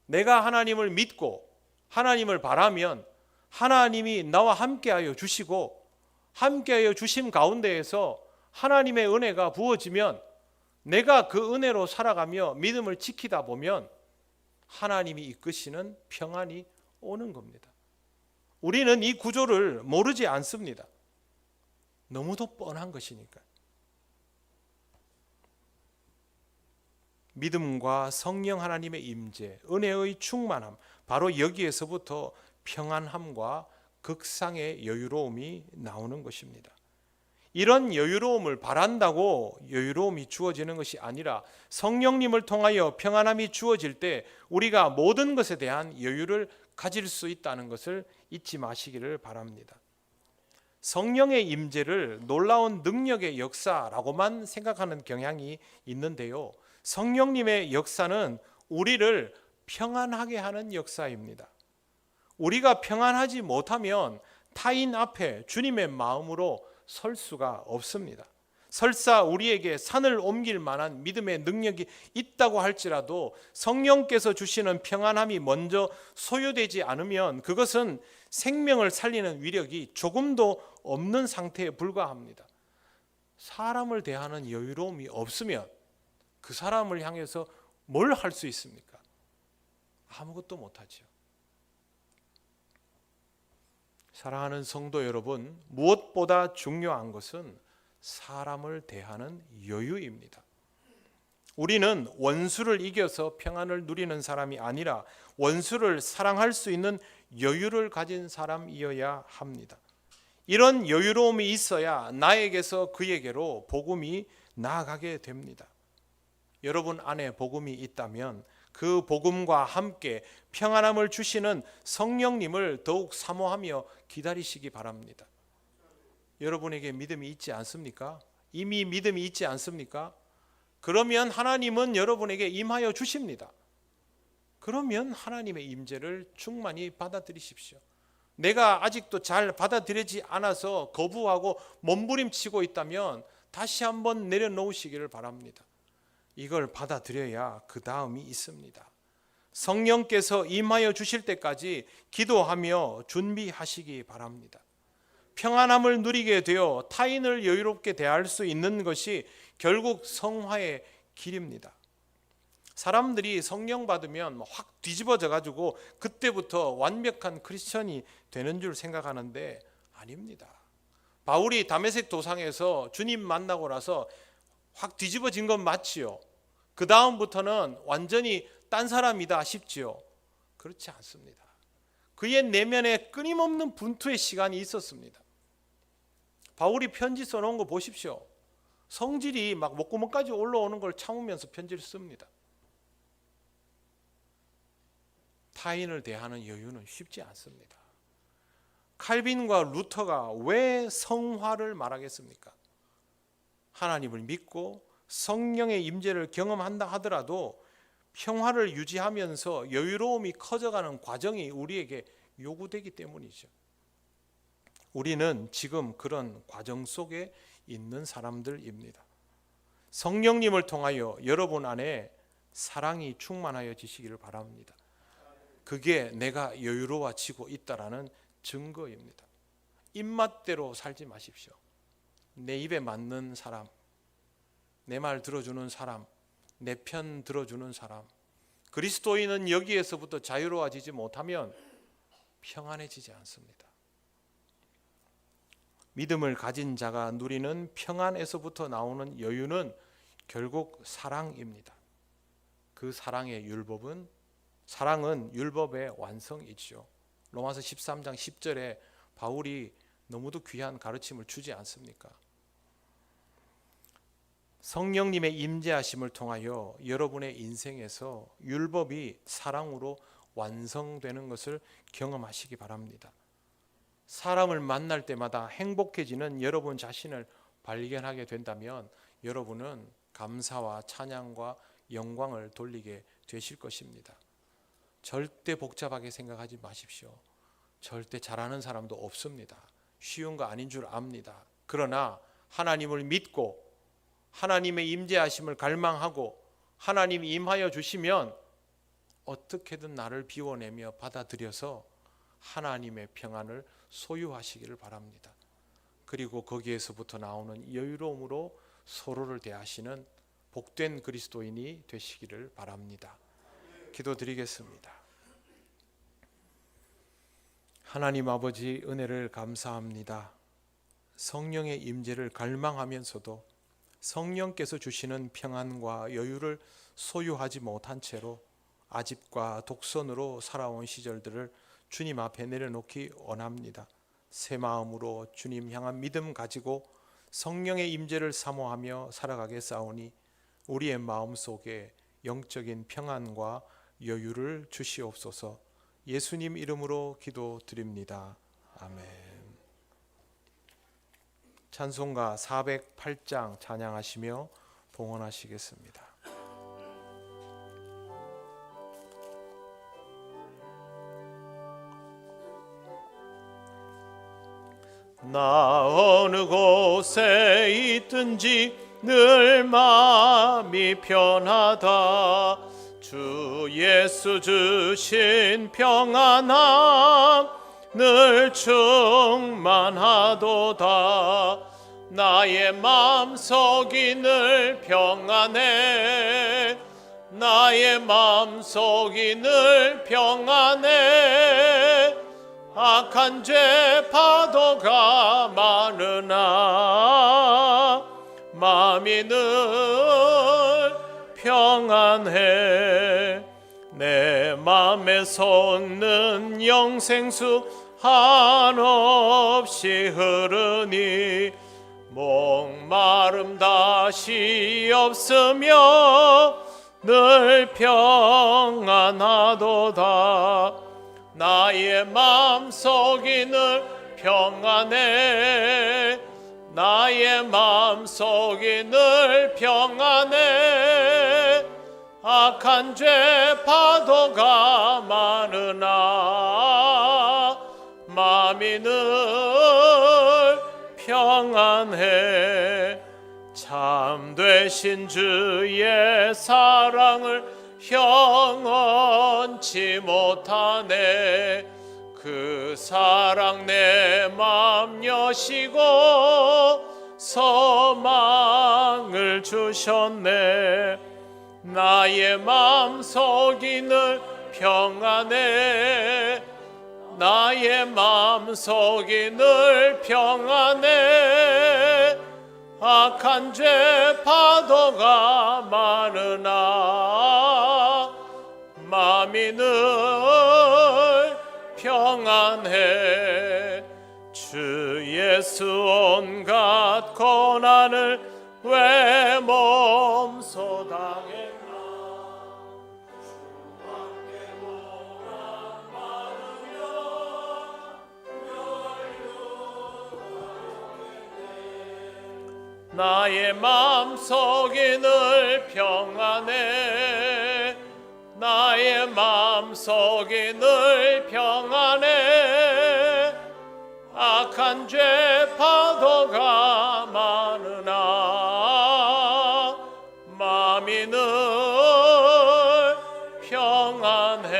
내가 하나님을 믿고 하나님을 바라면 하나님이 나와 함께하여 주시고 함께하여 주심 가운데에서 하나님의 은혜가 부어지면 내가 그 은혜로 살아가며 믿음을 지키다 보면 하나님이 이끄시는 평안이 오는 겁니다. 우리는 이 구조를 모르지 않습니다. 너무도 뻔한 것이니까. 믿음과 성령 하나님의 임재, 은혜의 충만함, 바로 여기에서부터 평안함과 극상의 여유로움이 나오는 것입니다. 이런 여유로움을 바란다고 여유로움이 주어지는 것이 아니라 성령님을 통하여 평안함이 주어질 때 우리가 모든 것에 대한 여유를 가질 수 있다는 것을 잊지 마시기를 바랍니다. 성령의 임재를 놀라운 능력의 역사라고만 생각하는 경향이 있는데요. 성령님의 역사는 우리를 평안하게 하는 역사입니다. 우리가 평안하지 못하면 타인 앞에 주님의 마음으로 설 수가 없습니다. 설사 우리에게 산을 옮길 만한 믿음의 능력이 있다고 할지라도 성령께서 주시는 평안함이 먼저 소유되지 않으면 그것은 생명을 살리는 위력이 조금도 없는 상태에 불과합니다. 사람을 대하는 여유로움이 없으면 그 사람을 향해서 뭘 할 수 있습니까? 아무것도 못하죠. 사랑하는 성도 여러분, 무엇보다 중요한 것은 사람을 대하는 여유입니다. 우리는 원수를 이겨서 평안을 누리는 사람이 아니라 원수를 사랑할 수 있는 여유를 가진 사람이어야 합니다. 이런 여유로움이 있어야 나에게서 그에게로 복음이 나아가게 됩니다. 여러분 안에 복음이 있다면 그 복음과 함께 평안함을 주시는 성령님을 더욱 사모하며 기다리시기 바랍니다. 여러분에게 믿음이 있지 않습니까? 이미 믿음이 있지 않습니까? 그러면 하나님은 여러분에게 임하여 주십니다. 그러면 하나님의 임재를 충만히 받아들이십시오. 내가 아직도 잘 받아들이지 않아서 거부하고 몸부림치고 있다면 다시 한번 내려놓으시기를 바랍니다. 이걸 받아들여야 그 다음이 있습니다. 성령께서 임하여 주실 때까지 기도하며 준비하시기 바랍니다. 평안함을 누리게 되어 타인을 여유롭게 대할 수 있는 것이 결국 성화의 길입니다. 사람들이 성령 받으면 확 뒤집어져 가지고 그때부터 완벽한 크리스천이 되는 줄 생각하는데 아닙니다. 바울이 다메섹 도상에서 주님 만나고 나서 확 뒤집어진 건 맞지요. 그 다음부터는 완전히 딴 사람이다 싶지요. 그렇지 않습니다. 그의 내면에 끊임없는 분투의 시간이 있었습니다. 바울이 편지 써놓은 거 보십시오. 성질이 막 목구멍까지 올라오는 걸 참으면서 편지를 씁니다. 타인을 대하는 여유는 쉽지 않습니다. 칼빈과 루터가 왜 성화를 말하겠습니까? 하나님을 믿고 성령의 임재를 경험한다 하더라도 평화를 유지하면서 여유로움이 커져가는 과정이 우리에게 요구되기 때문이죠. 우리는 지금 그런 과정 속에 있는 사람들입니다. 성령님을 통하여 여러분 안에 사랑이 충만하여지시기를 바랍니다. 그게 내가 여유로워지고 있다라는 증거입니다. 입맛대로 살지 마십시오. 내 입에 맞는 사람, 내 말 들어주는 사람, 내 편 들어주는 사람, 그리스도인은 여기에서부터 자유로워지지 못하면 평안해지지 않습니다. 믿음을 가진 자가 누리는 평안에서부터 나오는 여유는 결국 사랑입니다. 그 사랑의 율법은, 사랑은 율법의 완성이죠. 로마서 13장 10절에 바울이 너무도 귀한 가르침을 주지 않습니까? 성령님의 임재하심을 통하여 여러분의 인생에서 율법이 사랑으로 완성되는 것을 경험하시기 바랍니다. 사람을 만날 때마다 행복해지는 여러분 자신을 발견하게 된다면 여러분은 감사와 찬양과 영광을 돌리게 되실 것입니다. 절대 복잡하게 생각하지 마십시오. 절대 잘하는 사람도 없습니다. 쉬운 거 아닌 줄 압니다. 그러나 하나님을 믿고 하나님의 임재하심을 갈망하고 하나님이 임하여 주시면 어떻게든 나를 비워내며 받아들여서 하나님의 평안을 소유하시기를 바랍니다. 그리고 거기에서부터 나오는 여유로움으로 서로를 대하시는 복된 그리스도인이 되시기를 바랍니다. 기도드리겠습니다. 하나님 아버지, 은혜를 감사합니다. 성령의 임재를 갈망하면서도 성령께서 주시는 평안과 여유를 소유하지 못한 채로 아집과 독선으로 살아온 시절들을 주님 앞에 내려놓기 원합니다. 새 마음으로 주님 향한 믿음 가지고 성령의 임재를 사모하며 살아가겠사오니 우리의 마음 속에 영적인 평안과 여유를 주시옵소서. 예수님 이름으로 기도드립니다. 아멘. 찬송가 408장 찬양하시며 봉헌하시겠습니다. 나 어느 곳에 있든지 늘 마음이 편하다. 주 예수 주신 평안함 늘 충만하도다. 나의 마음속이 늘 평안해. 나의 마음속이 늘 평안해. 악한 죄 파도가 많으나 마음이 늘 평안해. 내 맘에 솟는 영생수 한없이 흐르니 목마름 다시 없으며 늘 평안하도다. 나의 마음속이 늘 평안해. 나의 마음속이 늘 평안해. 악한 죄 파도가 많으나 마음이 늘 평안해. 참되신 주의 사랑을 형언치 못하네. 그 사랑 내 맘 여시고 소망을 주셨네. 나의 마음속이 늘 평안해. 나의 마음속이 늘 평안해. 악한 죄 파도가 많으나 마음이 늘 평안해. 주 예수 온갖 고난을 왜 몸소 당했나. 주밖에 고난 많으며 멸류관겠네. 나의 마음속이 늘 평안해. 나의 마음속이 늘 평안해. 악한 죄 파도가 많으나 마음이 늘 평안해.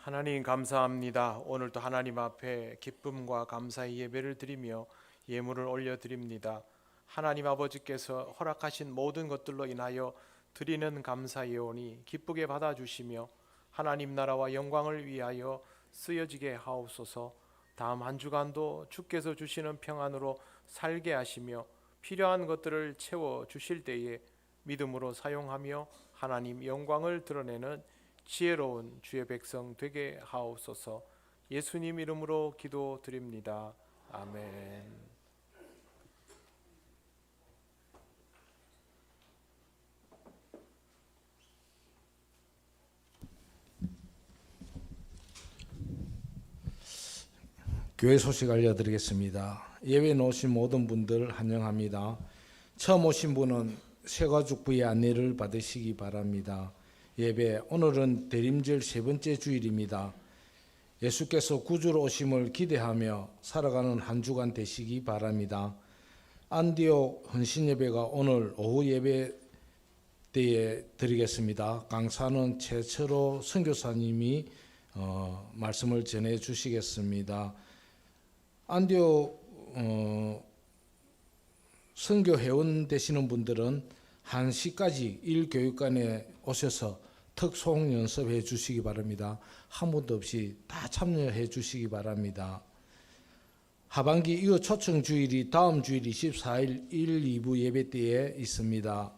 하나님 감사합니다. 오늘도 하나님 앞에 기쁨과 감사의 예배를 드리며 예물을 올려드립니다. 하나님 아버지께서 허락하신 모든 것들로 인하여 드리는 감사예오니 기쁘게 받아주시며 하나님 나라와 영광을 위하여 쓰여지게 하옵소서. 다음 한 주간도 주께서 주시는 평안으로 살게 하시며 필요한 것들을 채워 주실 때에 믿음으로 사용하며 하나님 영광을 드러내는 지혜로운 주의 백성 되게 하옵소서. 예수님 이름으로 기도드립니다. 아멘. 교회 소식 알려드리겠습니다. 예배에 오신 모든 분들 환영합니다. 처음 오신 분은 새가족부의 안내를 받으시기 바랍니다. 예배 오늘은 대림절 세 번째 주일입니다. 예수께서 구주로 오심을 기대하며 살아가는 한 주간 되시기 바랍니다. 안디옥 헌신 예배가 오늘 오후 예배 때에 드리겠습니다. 강사는 최철호 선교사님이 말씀을 전해 주시겠습니다. 안디옥 선교 회원 되시는 분들은 1시까지 1교육관에 오셔서 특송 연습해 주시기 바랍니다. 한 분도 없이 다 참여해 주시기 바랍니다. 하반기 이후 초청 주일이 다음 주일 24일 1, 2부 예배 때에 있습니다.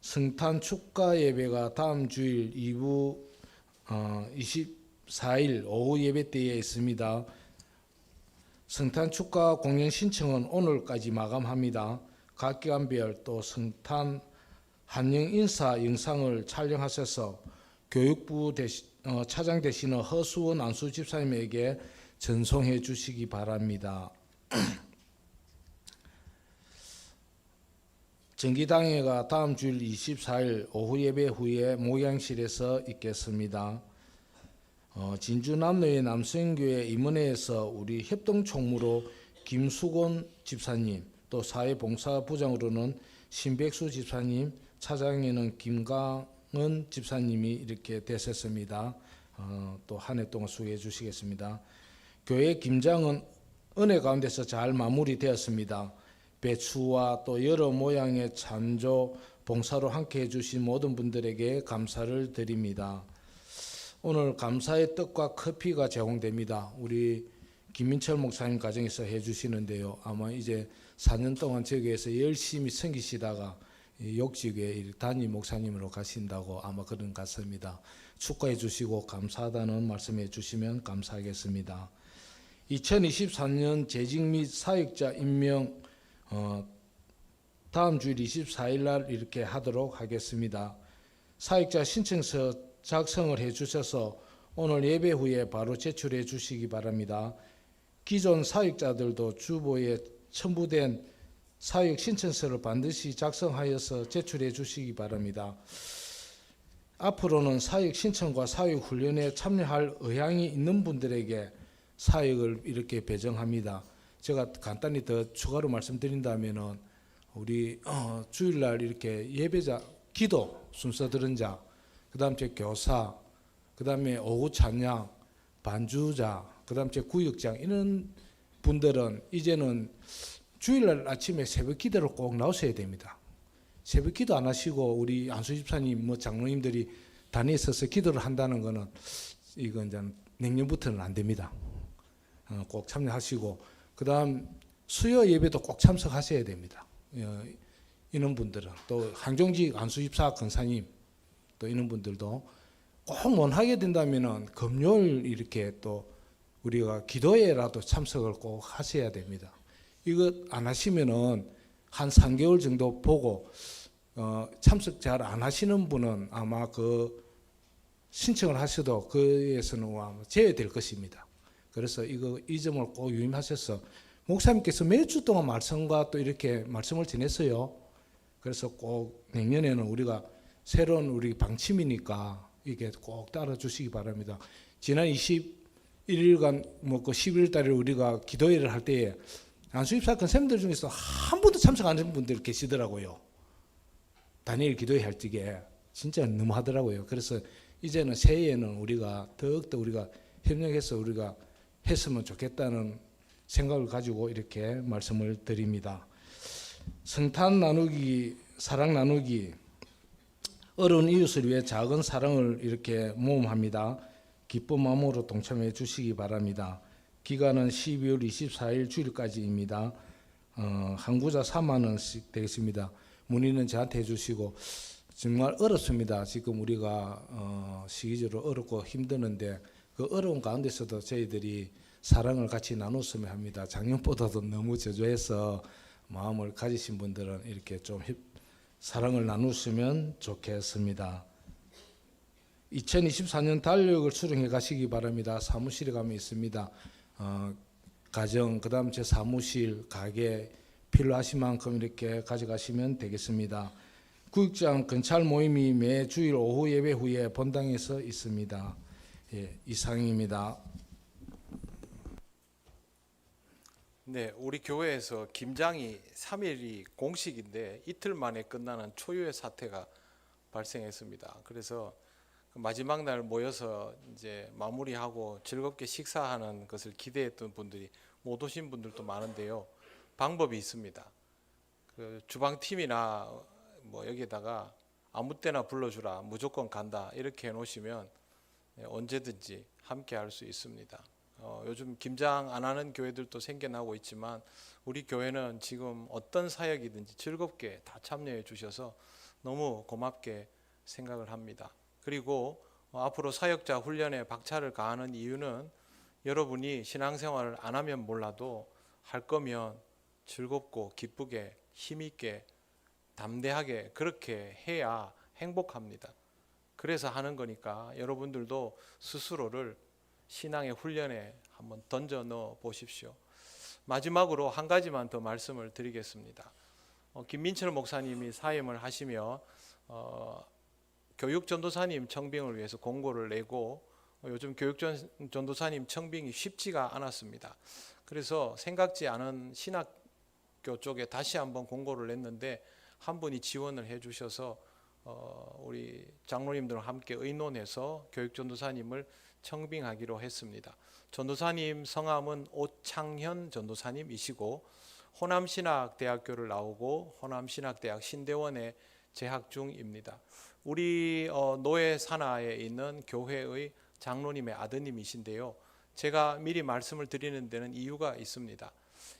성탄 축가 예배가 다음 주일 2부 24일 오후 예배 때에 있습니다. 성탄 축가 공연 신청은 오늘까지 마감합니다. 각 기관별 또 성탄 한영 인사 영상을 촬영하셔서 교육부 차장 되시는 허수원 안수 집사님에게 전송해 주시기 바랍니다. 정기당회가 다음 주일 24일 오후 예배 후에 목양실에서 있겠습니다. 진주 남로의 남성교회 임원회에서 우리 협동총무로 김수곤 집사님, 또 사회봉사부장으로는 신백수 집사님, 차장에는 김강은 집사님이 이렇게 되셨습니다. 또 한 해 동안 수고해 주시겠습니다. 교회 김장은 은혜 가운데서 잘 마무리되었습니다. 배추와 또 여러 모양의 찬조, 봉사로 함께 해주신 모든 분들에게 감사를 드립니다. 오늘 감사의 떡과 커피가 제공됩니다. 우리 김민철 목사님 가정에서 해주시는데요. 아마 이제 4년 동안 저기에서 열심히 섬기시다가 욕지교회 담임 목사님으로 가신다고 아마 그런 것 같습니다. 축하해 주시고 감사하다는 말씀해 주시면 감사하겠습니다. 2023년 재직 및 사역자 임명 다음 주일 24일 날 이렇게 하도록 하겠습니다. 사역자 신청서 작성을 해 주셔서 오늘 예배 후에 바로 제출해 주시기 바랍니다. 기존 사역자들도 주보에 첨부된 사역 신청서를 반드시 작성하여서 제출해 주시기 바랍니다. 앞으로는 사역 신청과 사역 훈련에 참여할 의향이 있는 분들에게 사역을 이렇게 배정합니다. 제가 간단히 더 추가로 말씀드린다면은 우리 주일날 이렇게 예배자, 기도 순서 들은 자, 그다음 제 교사, 그다음에 오후 찬양, 반주자, 그다음 제 구역장 이런 분들은 이제는 주일날 아침에 새벽 기도를 꼭 나오셔야 됩니다. 새벽 기도 안 하시고 우리 안수 집사님, 장로님들이 단위에 서서 기도를 한다는 거는 이건 이제 내년부터는 안 됩니다. 꼭 참여하시고 그다음 수요 예배도 꼭 참석하셔야 됩니다. 이런 분들은 또 항종직 안수 집사 권사님 또 이런 분들도 꼭 원하게 된다면은 금요일 이렇게 또 우리가 기도회라도 참석을 꼭 하셔야 됩니다. 이거 안 하시면은 한 3개월 정도 보고 참석 잘 안 하시는 분은 아마 그 신청을 하셔도 그에서는 아마 제외될 것입니다. 그래서 이 점을 꼭 유념하셔서 목사님께서 매주 동안 말씀과 또 이렇게 말씀을 전했어요. 그래서 꼭 내년에는 우리가 새로운 우리 방침이니까 이게 꼭 따라주시기 바랍니다. 지난 21일간 그 11월 달에 우리가 기도회를 할 때에 안수입사 선생님들 중에서 한 번도 참석 안 하신 분들 계시더라고요. 다니엘 기도회 할 적에 진짜 너무하더라고요. 그래서 이제는 새해에는 우리가 더욱더 우리가 협력해서 우리가 했으면 좋겠다는 생각을 가지고 이렇게 말씀을 드립니다. 성탄 나누기, 사랑 나누기, 어려운 이웃을 위해 작은 사랑을 이렇게 모험합니다. 기쁜 마음으로 동참해 주시기 바랍니다. 기간은 12월 24일 주일까지입니다. 한구자 4만 원씩 되겠습니다. 문의는 저한테 해주시고 정말 어렵습니다. 지금 우리가 시기적으로 어렵고 힘드는데 그 어려운 가운데서도 저희들이 사랑을 같이 나눴으면 합니다. 작년보다도 너무 저조해서 마음을 가지신 분들은 이렇게 좀 사랑을 나누시면 좋겠습니다. 2024년 달력을 수령해 가시기 바랍니다. 사무실에 가면 있습니다. 가정, 그다음 제 사무실, 가게 필요하신 만큼 이렇게 가져가시면 되겠습니다. 구역장 근찰 모임이 매 주일 오후 예배 후에 본당에서 있습니다. 예, 이상입니다. 네, 우리 교회에서 김장이 3일이 공식인데 이틀 만에 끝나는 초유의 사태가 발생했습니다. 그래서 마지막 날 모여서 이제 마무리하고 즐겁게 식사하는 것을 기대했던 분들이 못 오신 분들도 많은데요. 방법이 있습니다. 그 주방팀이나 뭐 여기다가 아무 때나 불러주라, 무조건 간다 이렇게 해놓으시면 언제든지 함께 할 수 있습니다. 요즘 김장 안 하는 교회들도 생겨나고 있지만 우리 교회는 지금 어떤 사역이든지 즐겁게 다 참여해 주셔서 너무 고맙게 생각을 합니다. 그리고 앞으로 사역자 훈련에 박차를 가하는 이유는 여러분이 신앙생활을 안 하면 몰라도 할 거면 즐겁고 기쁘게 힘있게 담대하게 그렇게 해야 행복합니다. 그래서 하는 거니까 여러분들도 스스로를 신앙의 훈련에 한번 던져 넣어 보십시오. 마지막으로 한 가지만 더 말씀을 드리겠습니다. 김민철 목사님이 사임을 하시며 교육전도사님 청빙을 위해서 공고를 내고 요즘 교육전도사님 청빙이 쉽지가 않았습니다. 그래서 생각지 않은 신학교 쪽에 다시 한번 공고를 냈는데 한 분이 지원을 해주셔서 우리 장로님들과 함께 의논해서 교육전도사님을 청빙하기로 했습니다. 전도사님 성함은 오창현 전도사님이시고 호남신학대학교를 나오고 호남신학대학 신대원에 재학 중입니다. 우리 노예 산하에 있는 교회의 장로님의 아드님이신데요. 제가 미리 말씀을 드리는 데는 이유가 있습니다.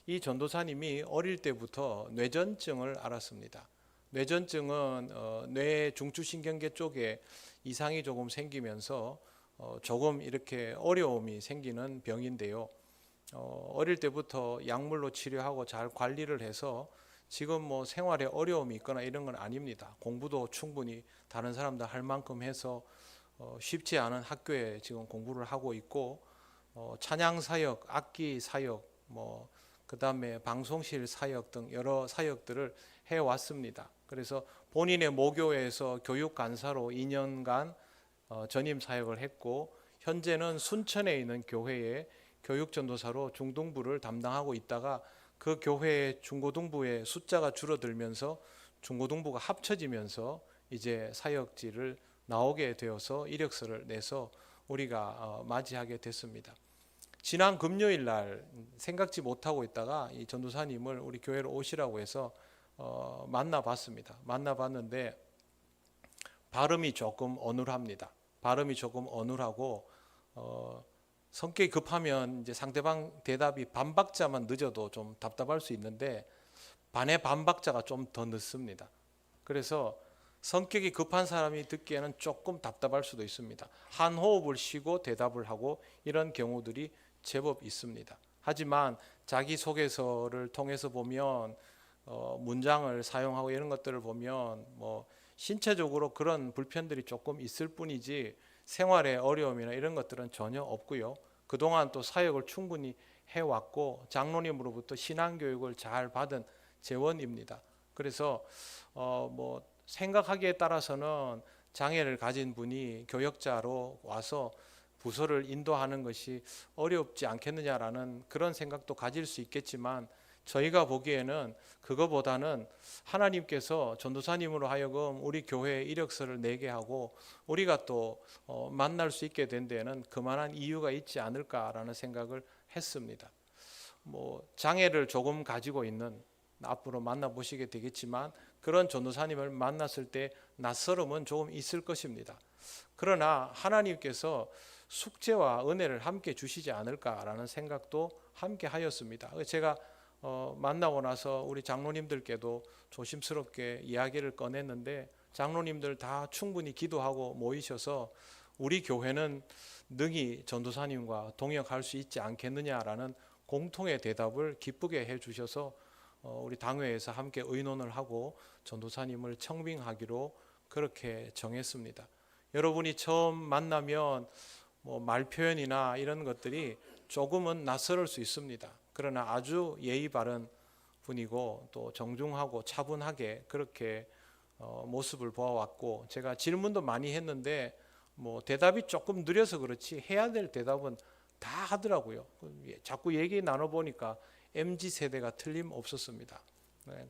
이 전도사님이 어릴 때부터 뇌전증을 앓았습니다. 뇌전증은 뇌 중추신경계 쪽에 이상이 조금 생기면서 조금 이렇게 어려움이 생기는 병인데요. 어릴 때부터 약물로 치료하고 잘 관리를 해서 지금 뭐 생활에 어려움이 있거나 이런 건 아닙니다. 공부도 충분히 다른 사람들 할 만큼 해서 쉽지 않은 학교에 지금 공부를 하고 있고 찬양 사역, 악기 사역, 뭐 그다음에 방송실 사역 등 여러 사역들을 해 왔습니다. 그래서 본인의 모교에서 교육 간사로 2년간 전임 사역을 했고 현재는 순천에 있는 교회에 교육 전도사로 중등부를 담당하고 있다가 그 교회의 중고등부의 숫자가 줄어들면서 중고등부가 합쳐지면서 이제 사역지를 나오게 되어서 이력서를 내서 우리가 맞이하게 됐습니다. 지난 금요일 날 생각지 못하고 있다가 이 전도사님을 우리 교회로 오시라고 해서 만나봤습니다. 만나봤는데 발음이 조금 어눌합니다. 발음이 조금 어눌하고 성격이 급하면 이제 상대방 대답이 반박자만 늦어도 좀 답답할 수 있는데 반의 반박자가 좀 더 늦습니다. 그래서 성격이 급한 사람이 듣기에는 조금 답답할 수도 있습니다. 한 호흡을 쉬고 대답을 하고 이런 경우들이 제법 있습니다. 하지만 자기소개서를 통해서 보면 문장을 사용하고 이런 것들을 보면 뭐 신체적으로 그런 불편들이 조금 있을 뿐이지 생활의 어려움이나 이런 것들은 전혀 없고요. 그동안 또 사역을 충분히 해왔고 장로님으로부터 신앙교육을 잘 받은 재원입니다. 그래서 뭐 생각하기에 따라서는 장애를 가진 분이 교역자로 와서 부서를 인도하는 것이 어렵지 않겠느냐라는 그런 생각도 가질 수 있겠지만 저희가 보기에는 그거보다는 하나님께서 전도사님으로 하여금 우리 교회에 이력서를 내게 하고 우리가 또 만날 수 있게 된 데에는 그만한 이유가 있지 않을까라는 생각을 했습니다. 뭐 장애를 조금 가지고 있는 앞으로 만나보시게 되겠지만 그런 전도사님을 만났을 때 낯설음은 조금 있을 것입니다. 그러나 하나님께서 숙제와 은혜를 함께 주시지 않을까라는 생각도 함께 하였습니다. 제가 만나고 나서 우리 장로님들께도 조심스럽게 이야기를 꺼냈는데 장로님들 다 충분히 기도하고 모이셔서 우리 교회는 능히 전도사님과 동역할 수 있지 않겠느냐라는 공통의 대답을 기쁘게 해주셔서 우리 당회에서 함께 의논을 하고 전도사님을 청빙하기로 그렇게 정했습니다. 여러분이 처음 만나면 말 표현이나 이런 것들이 조금은 낯설을 수 있습니다. 그러나 아주 예의 바른 분이고 또 정중하고 차분하게 그렇게 모습을 보아왔고, 제가 질문도 많이 했는데 대답이 조금 느려서 그렇지 해야 될 대답은 다 하더라고요. 자꾸 얘기 나눠보니까 MZ세대가 틀림없었습니다.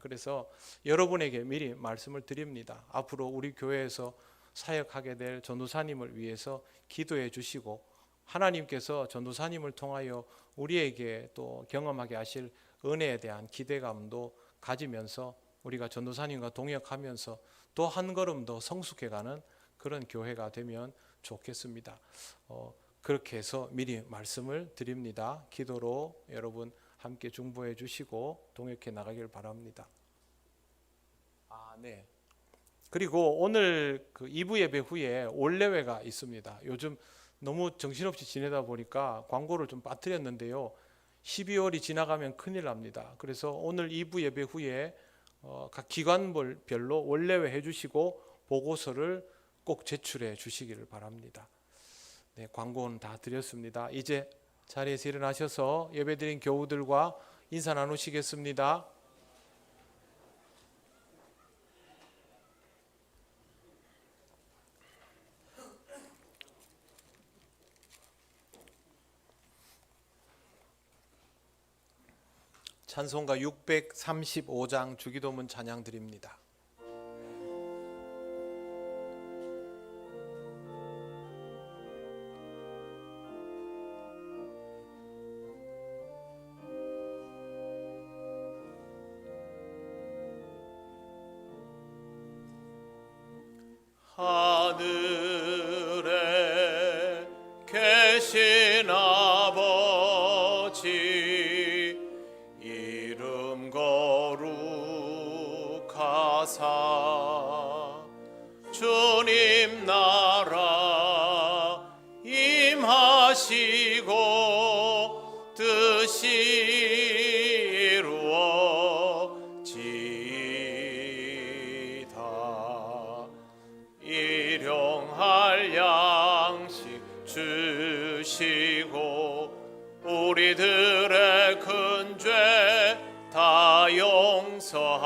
그래서 여러분에게 미리 말씀을 드립니다. 앞으로 우리 교회에서 사역하게 될 전도사님을 위해서 기도해 주시고, 하나님께서 전도사님을 통하여 우리에게 또 경험하게 하실 은혜에 대한 기대감도 가지면서 우리가 전도사님과 동역하면서 또 한 걸음 더 성숙해가는 그런 교회가 되면 좋겠습니다. 그렇게 해서 미리 말씀을 드립니다. 기도로 여러분 함께 중보해 주시고 동역해 나가길 바랍니다. 네. 그리고 오늘 그 2부 예배 후에 올레회가 있습니다. 요즘 너무 정신없이 지내다 보니까 광고를 좀 빠뜨렸는데요. 12월이 지나가면 큰일 납니다. 그래서 오늘 2부 예배 후에 각 기관별로 올레회 해주시고 보고서를 꼭 제출해 주시기를 바랍니다. 네, 광고는 다 드렸습니다. 이제 자리에서 일어나셔서 예배드린 교우들과 인사 나누시겠습니다. 찬송가 635장 주기도문 찬양 드립니다. 하늘에 계신 아버지 이름 거룩하사 주님 나라 임하시고 뜻이 이루어지이다. 일용할 양식 주시고 우리들의 큰 죄 다 용서하옵시고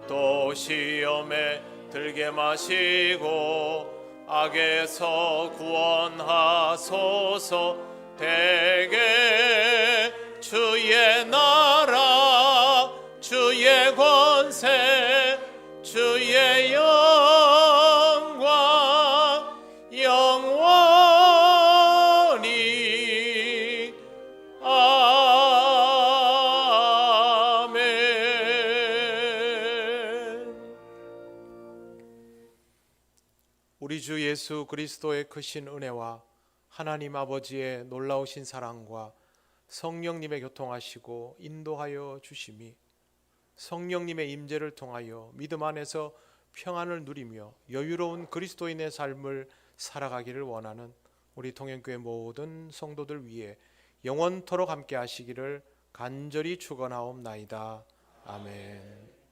또 시험에 들게 마시고 악에서 구원하소서. 대개 주의 나라 주의 권세 주의 영광 영원히 아멘. 우리 주 예수 그리스도의 크신 은혜와 하나님 아버지의 놀라우신 사랑과 성령님의 교통하시고 인도하여 주심이 성령님의 임재를 통하여 믿음 안에서 평안을 누리며 여유로운 그리스도인의 삶을 살아가기를 원하는 우리 통영교회 모든 성도들 위해 영원토록 함께 하시기를 간절히 축원하옵나이다. 아멘.